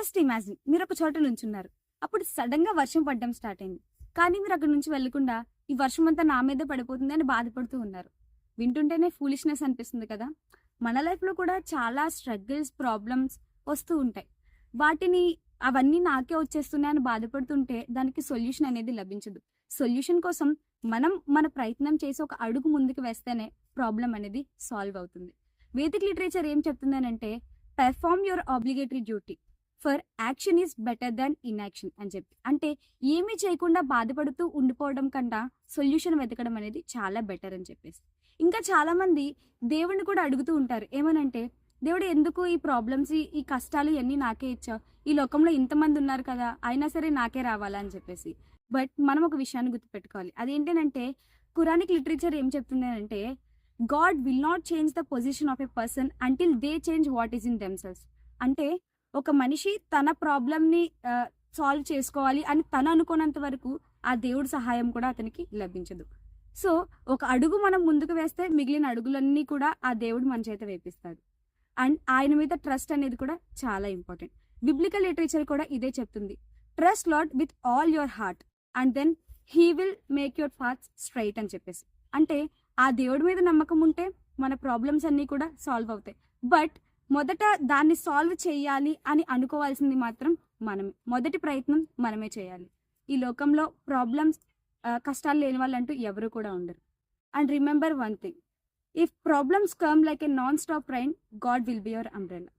Just imagine మీరు ఒక చోట నుంచున్నారు. అప్పుడు సడన్ గా వర్షం పడడం స్టార్ట్ అయింది. కానీ మీరు అక్కడి నుంచి వెళ్ళకుండా ఈ వర్షం అంతా నా మీదే పడిపోతుంది అని బాధపడుతూ ఉన్నారు. వింటుంటేనే ఫూలిష్నెస్ అనిపిస్తుంది కదా. మన లైఫ్ లో కూడా చాలా స్ట్రగుల్స్, ప్రాబ్లమ్స్ వస్తూ ఉంటాయి. వాటిని అవన్నీ నాకే వచ్చేస్తున్నాయని బాధపడుతుంటే దానికి సొల్యూషన్ అనేది లభించదు. సొల్యూషన్ కోసం మనం మన ప్రయత్నం చేసి ఒక అడుగు ముందుకు వేస్తేనే ప్రాబ్లం అనేది సాల్వ్ అవుతుంది. వేదిక్ లిటరేచర్ ఏం చెప్తుందనంటే perform your obligatory duty for action is better than inaction అని చెప్పి. అంటే ఏమీ చేయకుండా బాధపడుతూ ఉండిపోవడం కన్నా సొల్యూషన్ వెతకడం అనేది చాలా బెటర్ అని చెప్పేసి. ఇంకా చాలా మంది దేవుడిని కూడా అడుగుతూ ఉంటారు. ఏమనంటే, దేవుడు ఎందుకు ఈ ప్రాబ్లమ్స్, ఈ కష్టాలు ఇవన్నీ నాకే ఇచ్చావు, ఈ లోకంలో ఇంతమంది ఉన్నారు కదా, అయినా సరే నాకే రావాలా అని చెప్పేసి. బట్ మనం ఒక విషయాన్ని గుర్తుపెట్టుకోవాలి. అదేంటంటే ఖురానిక్ లిటరేచర్ ఏం చెప్తుంది అంటే, God will not change the position of a person until they change what is in themselves. అంటే ఒక మనిషి తన ప్రాబ్లమ్ని సాల్వ్ చేసుకోవాలి అని తను అనుకున్నంత వరకు ఆ దేవుడి సహాయం కూడా అతనికి లభించదు. సో ఒక అడుగు మనం ముందుకు వేస్తే మిగిలిన అడుగులన్నీ కూడా ఆ దేవుడు మన చేత వేపిస్తాడు. అండ్ ఆయన మీద ట్రస్ట్ అనేది కూడా చాలా ఇంపార్టెంట్. బిబ్లికల్ లిటరేచర్ కూడా ఇదే చెప్తుంది. Trust Lord with all your heart and then he will make your paths straight అని చెప్పేసి. అంటే ఆ దేవుడి మీద నమ్మకం ఉంటే మన ప్రాబ్లమ్స్ అన్నీ కూడా సాల్వ్ అవుతాయి. బట్ మొదట దాన్ని సాల్వ్ చేయాలి అని అనుకోవాల్సింది మాత్రం మనమే. మొదటి ప్రయత్నం మనమే చేయాలి. ఈ లోకంలో ప్రాబ్లమ్స్, కష్టాలు లేని వాళ్ళంటూ ఎవరు కూడా ఉండరు. And remember one thing, if problems come like a non stop rain, God will be your umbrella.